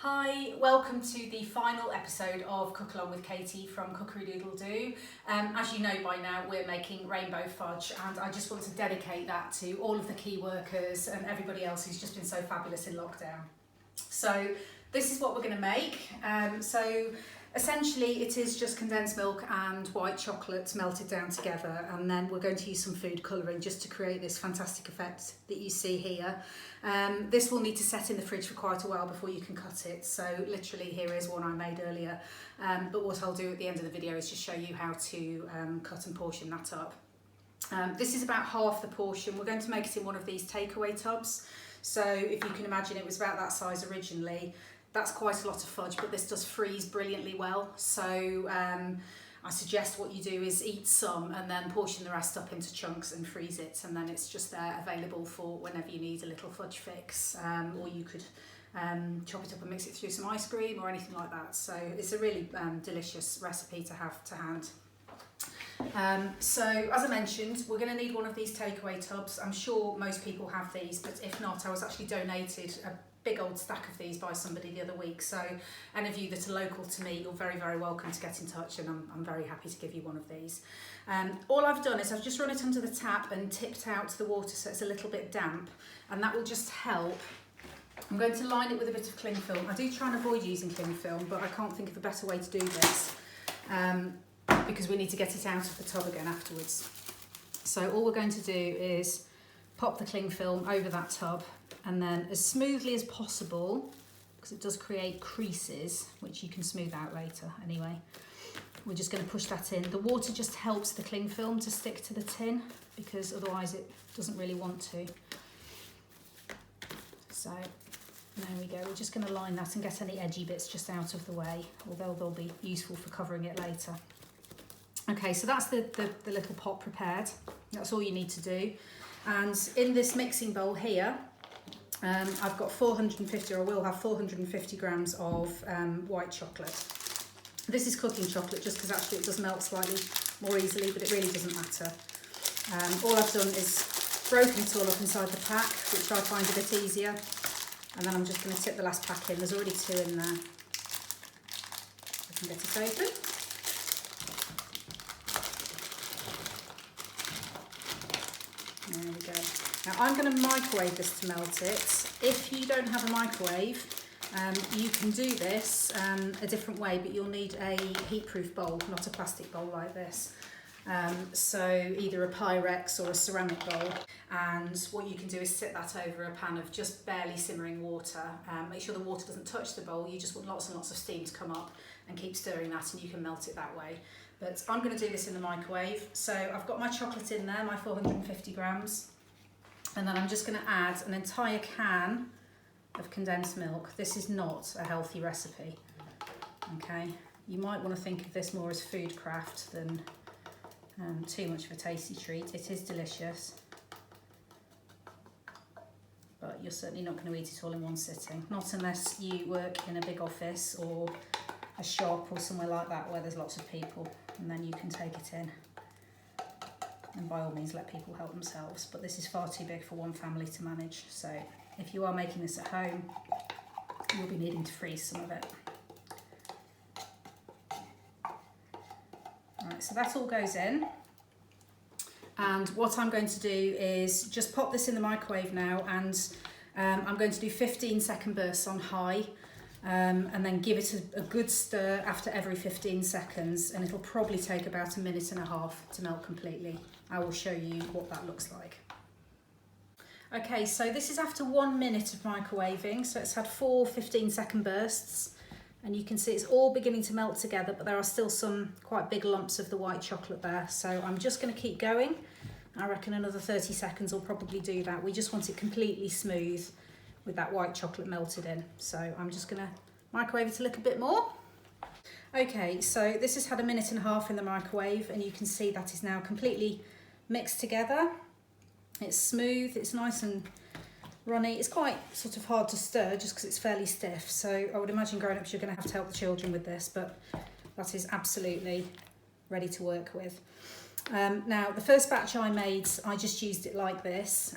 Hi, welcome to the final episode of Cookalong with Katie from Cookery Doodle Doo. As you know by now, we're making rainbow fudge, and I just want to dedicate that to all of the key workers and everybody else who's just been so fabulous in lockdown. So this is what we're going to make. So essentially it is just condensed milk and white chocolate melted down together, and then we're going to use some food colouring just to create this fantastic effect that you see here. This will need to set in the fridge for quite a while before you can cut it, so literally here is one I made earlier, but what I'll do at the end of the video is just show you how to cut and portion that up. This is about half the portion. We're going to make it in one of these takeaway tubs, so if you can imagine, it was about that size originally. That's quite a lot of fudge, but this does freeze brilliantly well, so I suggest what you do is eat some and then portion the rest up into chunks and freeze it, and then it's just there available for whenever you need a little fudge fix, or you could chop it up and mix it through some ice cream or anything like that. So it's a really delicious recipe to have to hand. So as I mentioned, we're going to need one of these takeaway tubs. I'm sure most people have these, but if not, I was actually donated a big old stack of these by somebody the other week, so any of you that are local to me, you're very welcome to get in touch, and I'm very happy to give you one of these. All I've done is I've just run it under the tap and tipped out the water so it's a little bit damp, and that will just help. I'm going to line it with a bit of cling film. I do try and avoid using cling film, but I can't think of a better way to do this, because we need to get it out of the tub again afterwards. So all we're going to do is pop the cling film over that tub, and then as smoothly as possible, because it does create creases, which you can smooth out later anyway, we're just going to push that in. The water just helps the cling film to stick to the tin, because otherwise it doesn't really want to. So there we go, we're just going to line that and get any edgy bits just out of the way, although they'll be useful for covering it later. Okay, so that's the little pot prepared. That's all you need to do. And in this mixing bowl here, I've got 450, or I will have 450 grams of white chocolate. This is cooking chocolate, just because actually it does melt slightly more easily, but it really doesn't matter. All I've done is broken it all up inside the pack, which I find a bit easier. And then I'm just going to tip the last pack in. There's already 2 in there. I can get it open. There we go. Now I'm going to microwave this to melt it. If you don't have a microwave, you can do this a different way, but you'll need a heat-proof bowl, not a plastic bowl like this. So either a Pyrex or a ceramic bowl, and what you can do is sit that over a pan of just barely simmering water. Make sure the water doesn't touch the bowl. You just want lots and lots of steam to come up, and keep stirring that, and you can melt it that way. But I'm going to do this in the microwave. So I've got my chocolate in there, my 450 grams. And then I'm just going to add an entire can of condensed milk. This is not a healthy recipe, okay? You might want to think of this more as food craft than too much of a tasty treat. It is delicious, but you're certainly not going to eat it all in one sitting. Not unless you work in a big office or a shop or somewhere like that where there's lots of people, and then you can take it in. And by all means let people help themselves, but this is far too big for one family to manage, so if you are making this at home, you'll be needing to freeze some of it. Alright, so that all goes in, and what I'm going to do is just pop this in the microwave now, and I'm going to do 15-second bursts on high, and then give it a good stir after every 15 seconds, and it'll probably take about 1.5 minutes to melt completely. I will show you what that looks like. Okay, so this is after 1 minute of microwaving, so it's had 4 15-second bursts, and you can see it's all beginning to melt together, but there are still some quite big lumps of the white chocolate there, so I'm just going to keep going. I reckon another 30 seconds will probably do that. We just want it completely smooth with that white chocolate melted in, so I'm just going to microwave it a little bit more. Okay, so this has had 1.5 minutes in the microwave, and you can see that is now completely mixed together. It's smooth, it's nice and runny. It's quite sort of hard to stir just because it's fairly stiff, so I would imagine grown-ups you're going to have to help the children with this, but that is absolutely ready to work with. Now the first batch I made, I just used it like this.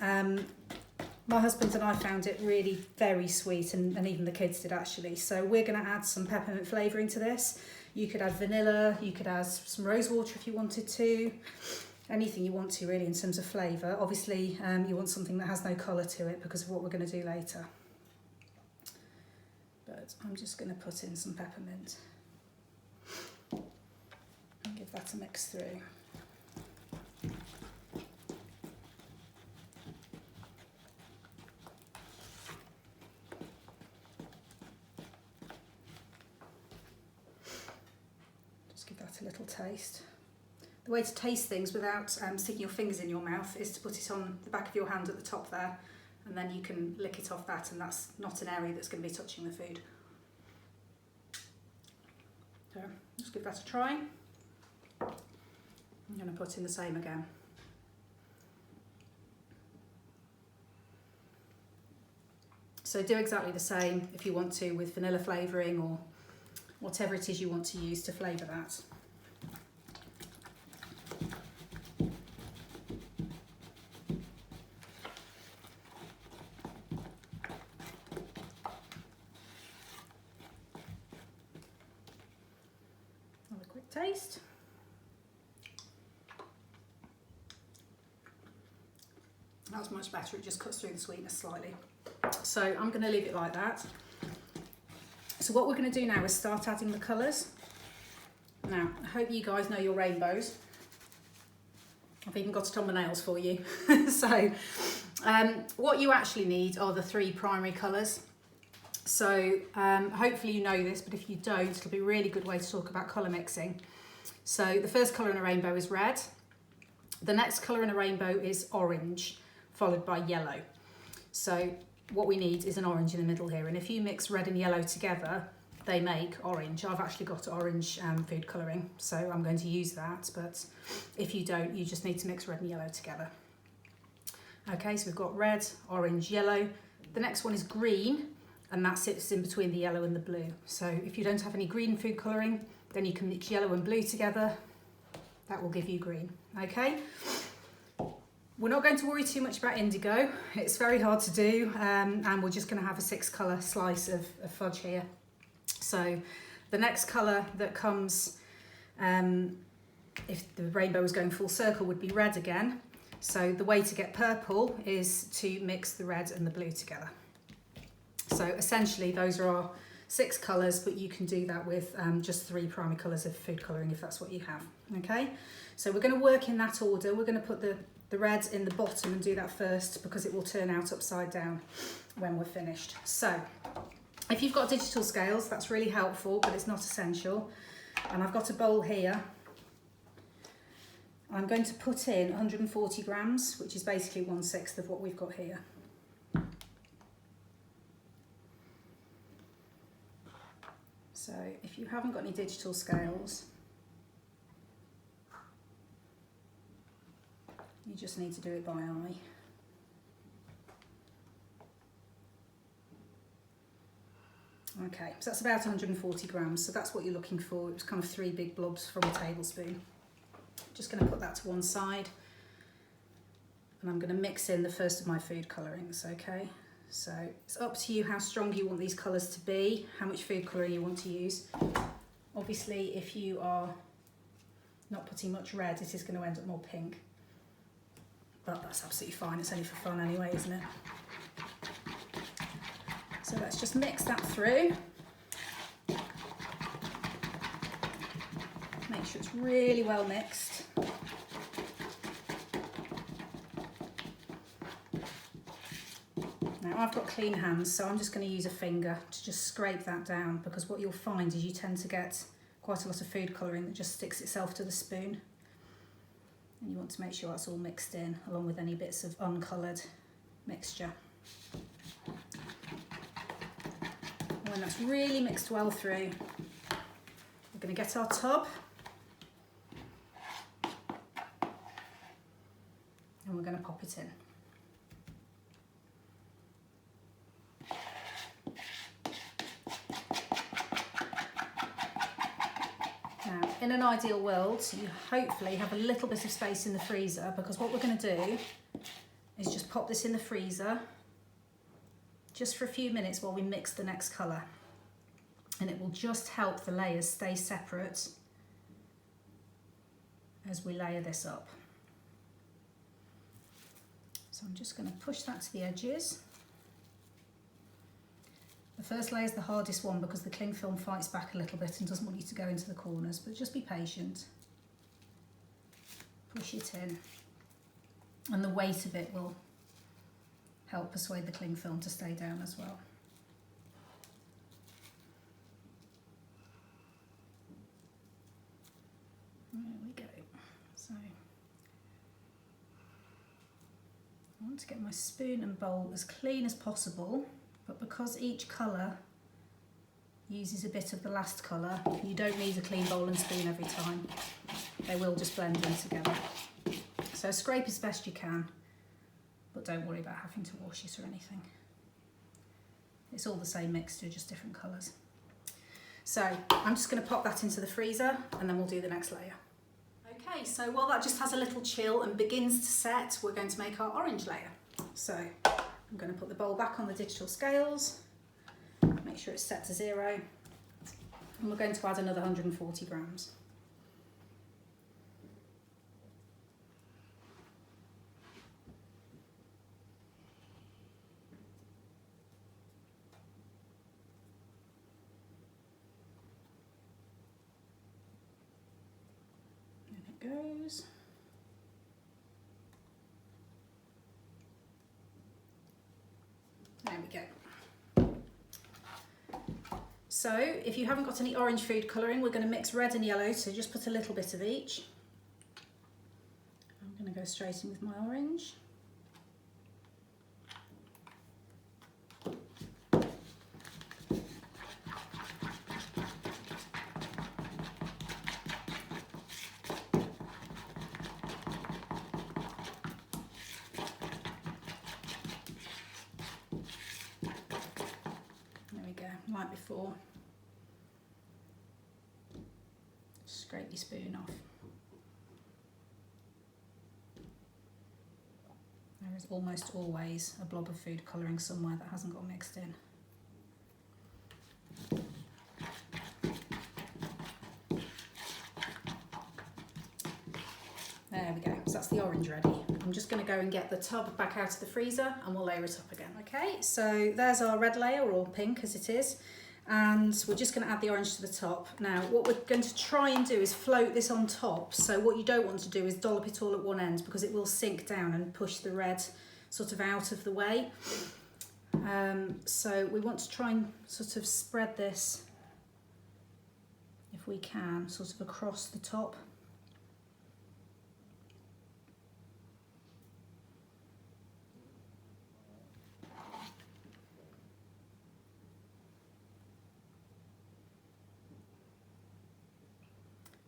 My husband and I found it really very sweet, and even the kids did actually. So we're going to add some peppermint flavouring to this. You could add vanilla, you could add some rose water if you wanted to. Anything you want to really in terms of flavour. Obviously you want something that has no colour to it because of what we're going to do later. But I'm just going to put in some peppermint and give that a mix through. Give that a little taste. The way to taste things without sticking your fingers in your mouth is to put it on the back of your hand at the top there, and then you can lick it off that, and that's not an area that's going to be touching the food. So just give that a try. I'm going to put in the same again. So do exactly the same if you want to with vanilla flavouring or whatever it is you want to use to flavour that. Have a quick taste. That's much better, it just cuts through the sweetness slightly. So I'm going to leave it like that. So what we're going to do now is start adding the colours. Now, I hope you guys know your rainbows. I've even got it on my nails for you. So what you actually need are the 3 primary colours. So hopefully you know this, but if you don't, it'll be a really good way to talk about colour mixing. So the first colour in a rainbow is red. The next colour in a rainbow is orange, followed by yellow. So what we need is an orange in the middle here, and if you mix red and yellow together, they make orange. I've actually got orange food colouring, so I'm going to use that, but if you don't, you just need to mix red and yellow together. Okay, so we've got red, orange, yellow. The next one is green, and that sits in between the yellow and the blue. So if you don't have any green food colouring, then you can mix yellow and blue together. That will give you green, okay? We're not going to worry too much about indigo. It's very hard to do, and we're just going to have a 6 colour slice of fudge here. So the next colour that comes, if the rainbow was going full circle, would be red again. So the way to get purple is to mix the red and the blue together. So essentially those are our 6 colours, but you can do that with just 3 primary colours of food colouring if that's what you have. Okay, so we're going to work in that order. We're going to put the red in the bottom and do that first because it will turn out upside down when we're finished. So if you've got digital scales, that's really helpful, but it's not essential. And I've got a bowl here. I'm going to put in 140 grams, which is basically 1/6 of what we've got here. So if you haven't got any digital scales, you just need to do it by eye. Okay, so that's about 140 grams, so that's what you're looking for. It was kind of 3 big blobs from a tablespoon. Just going to put that to one side, and I'm going to mix in the first of my food colourings, okay? So it's up to you how strong you want these colours to be, how much food colouring you want to use. Obviously, if you are not putting much red, it is going to end up more pink. But that's absolutely fine, it's only for fun anyway, isn't it? So let's just mix that through. Make sure it's really well mixed. Now I've got clean hands, so I'm just going to use a finger to just scrape that down, because what you'll find is you tend to get quite a lot of food colouring that just sticks itself to the spoon. And you want to make sure that's all mixed in, along with any bits of uncoloured mixture. And when that's really mixed well through, we're going to get our tub. And we're going to pop it in. Now, in an ideal world, you hopefully have a little bit of space in the freezer, because what we're going to do is just pop this in the freezer just for a few minutes while we mix the next colour, and it will just help the layers stay separate as we layer this up. So I'm just going to push that to the edges. The first layer is the hardest one because the cling film fights back a little bit and doesn't want you to go into the corners, but just be patient. Push it in, and the weight of it will help persuade the cling film to stay down as well. There we go. So I want to get my spoon and bowl as clean as possible, but because each colour uses a bit of the last colour, you don't need a clean bowl and spoon every time. They will just blend in together. So scrape as best you can, but don't worry about having to wash it or anything. It's all the same mixture, just different colours. So I'm just going to pop that into the freezer and then we'll do the next layer. Okay, so while that just has a little chill and begins to set, we're going to make our orange layer. So I'm going to put the bowl back on the digital scales, make sure it's set to 0, and we're going to add another 140 grams. Goes. There we go. So if you haven't got any orange food colouring, we're going to mix red and yellow, so just put a little bit of each. I'm going to go straight in with my orange. Like before, scrape your spoon off. There is almost always a blob of food colouring somewhere that hasn't got mixed in. There we go, so that's the orange ready. I'm just going to go and get the tub back out of the freezer and we'll layer it up again. Okay, so there's our red layer, or pink as it is, and we're just going to add the orange to the top. Now what we're going to try and do is float this on top, so what you don't want to do is dollop it all at one end because it will sink down and push the red sort of out of the way. So we want to try and sort of spread this, if we can, sort of across the top.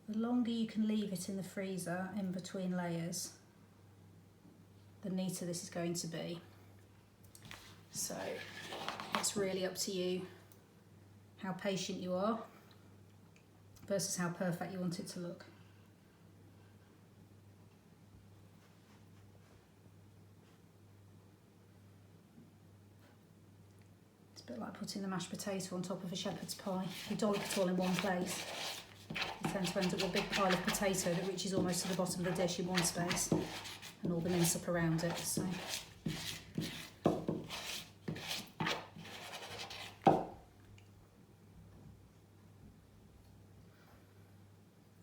The longer you can leave it in the freezer in between layers, the neater this is going to be. So it's really up to you how patient you are versus how perfect you want it to look. It's a bit like putting the mashed potato on top of a shepherd's pie. You dollop it all in one place, you tend to end up with a big pile of potato that reaches almost to the bottom of the dish in one space, and all the mince up around it. So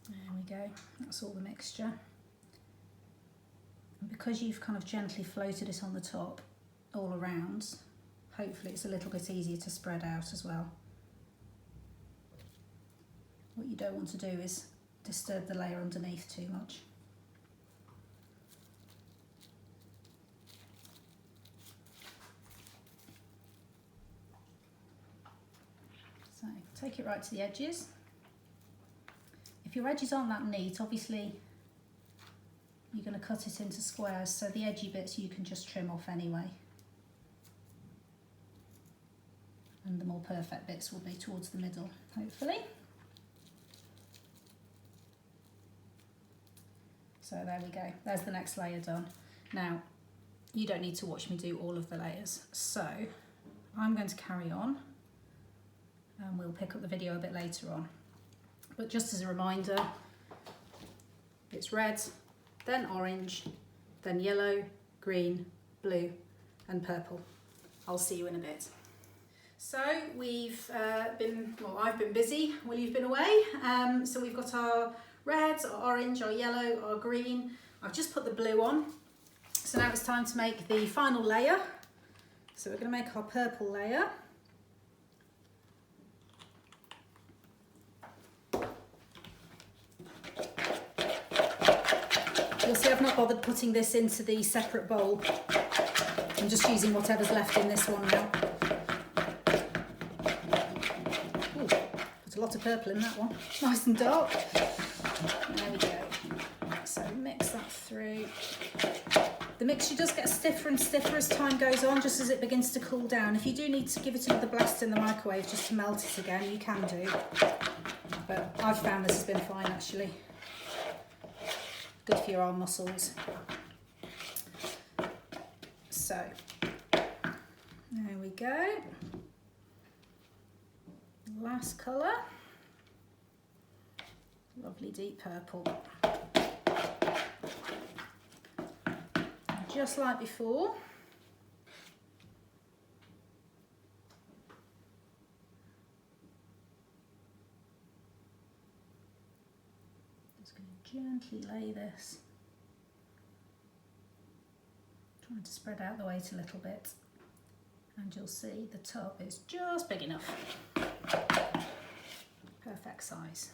there we go, that's all the mixture. And because you've kind of gently floated it on the top all around, hopefully it's a little bit easier to spread out as well. What you don't want to do is disturb the layer underneath too much. So take it right to the edges. If your edges aren't that neat, obviously you're going to cut it into squares, so the edgy bits you can just trim off anyway. And the more perfect bits will be towards the middle, hopefully. So there we go, there's the next layer done. Now, you don't need to watch me do all of the layers, so I'm going to carry on and we'll pick up the video a bit later on. But just as a reminder, it's red, then orange, then yellow, green, blue and purple. I'll see you in a bit. So I've been busy while you've been away. So we've got our red, our orange, our yellow, our green. I've just put the blue on. So now it's time to make the final layer. So we're going to make our purple layer. You'll see I've not bothered putting this into the separate bowl. I'm just using whatever's left in this one now. Ooh, put a lot of purple in that one. Nice and dark. There we go. So mix that through. The mixture does get stiffer and stiffer as time goes on, just as it begins to cool down. If you do need to give it another blast in the microwave just to melt it again, you can do. But I've found this has been fine actually. Good for your arm muscles. So, there we go. Last colour. Lovely deep purple. Just like before. Just going to gently lay this. Trying to spread out the weight a little bit. And you'll see the tub is just big enough. Perfect size.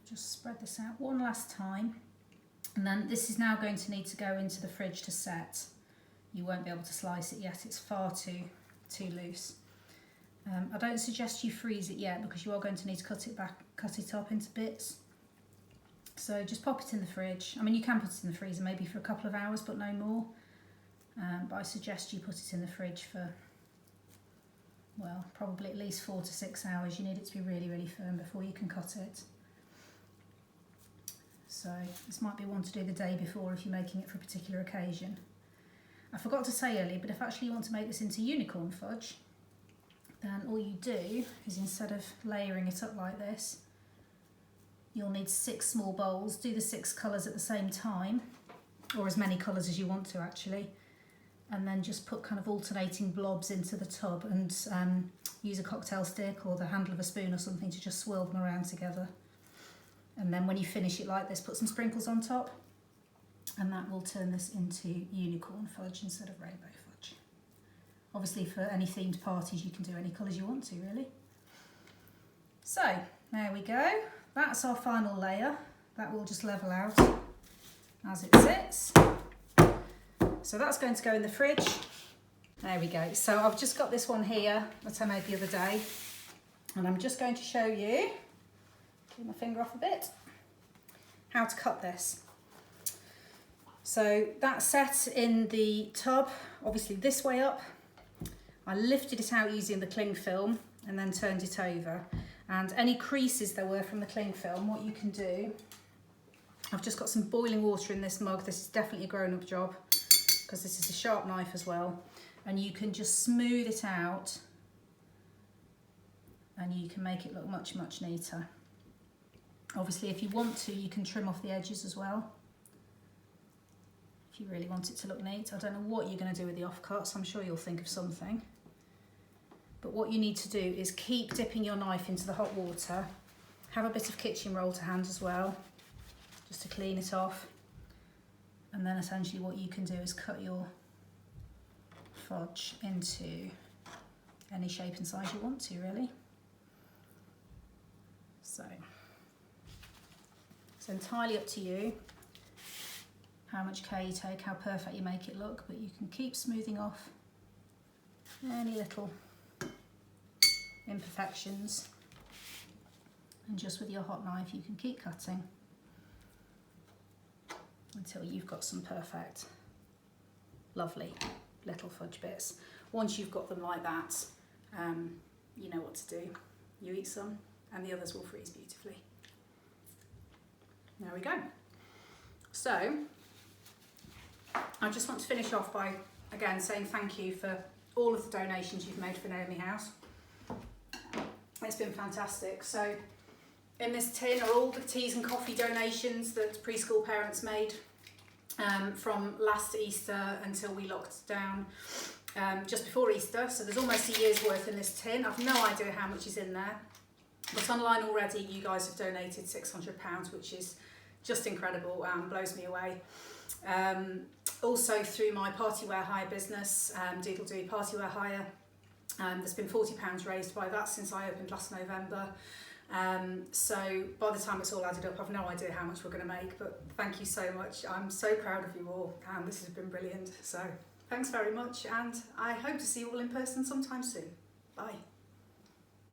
Just spread this out one last time, and then this is now going to need to go into the fridge to set. You won't be able to slice it yet, it's far too loose. I don't suggest you freeze it yet because you are going to need to cut it up into bits. So just pop it in the fridge. I mean, you can put it in the freezer maybe for a couple of hours, but no more. But I suggest you put it in the fridge for, well, probably at least 4 to 6 hours. You need it to be really, really firm before you can cut it. So this might be one to do the day before if you're making it for a particular occasion. I forgot to say earlier, but if actually you want to make this into unicorn fudge, then all you do is instead of layering it up like this, you'll need 6 small bowls. Do the 6 colours at the same time, or as many colours as you want to actually, and then just put kind of alternating blobs into the tub and use a cocktail stick or the handle of a spoon or something to just swirl them around together. And then when you finish it like this, put some sprinkles on top, and that will turn this into unicorn fudge instead of rainbow fudge. Obviously for any themed parties you can do any colours you want to really. So there we go, that's our final layer. That will just level out as it sits. So that's going to go in the fridge. There we go. So I've just got this one here that I made the other day, and I'm just going to show you, get my finger off a bit, how to cut this. So that's set in the tub, obviously this way up. I lifted it out using the cling film and then turned it over. And any creases there were from the cling film, what you can do, I've just got some boiling water in this mug. This is definitely a grown-up job because this is a sharp knife as well. And you can just smooth it out and you can make it look much, much neater. Obviously, if you want to, you can trim off the edges as well. If you really want it to look neat. I don't know what you're going to do with the offcuts. I'm sure you'll think of something. But what you need to do is keep dipping your knife into the hot water. Have a bit of kitchen roll to hand as well, just to clean it off. And then essentially what you can do is cut your fudge into any shape and size you want to, really. So it's entirely up to you how much care you take, how perfect you make it look, but you can keep smoothing off any little imperfections. And just with your hot knife you can keep cutting until you've got some perfect, lovely little fudge bits. Once you've got them like that, you know what to do. You eat some and the others will freeze beautifully. There we go. So I just want to finish off by again saying thank you for all of the donations you've made for Naomi House. It's been fantastic. So in this tin are all the teas and coffee donations that preschool parents made from last Easter until we locked down just before Easter. So there's almost a year's worth in this tin. I've no idea how much is in there, but online already you guys have donated £600, which is just incredible and blows me away. Also through my party wear hire business, Doodle Doo Party Wear Hire, there's been £40 raised by that since I opened last November. So by the time it's all added up, I've no idea how much we're going to make, but thank you so much. I'm so proud of you all and this has been brilliant. So thanks very much and I hope to see you all in person sometime soon. Bye.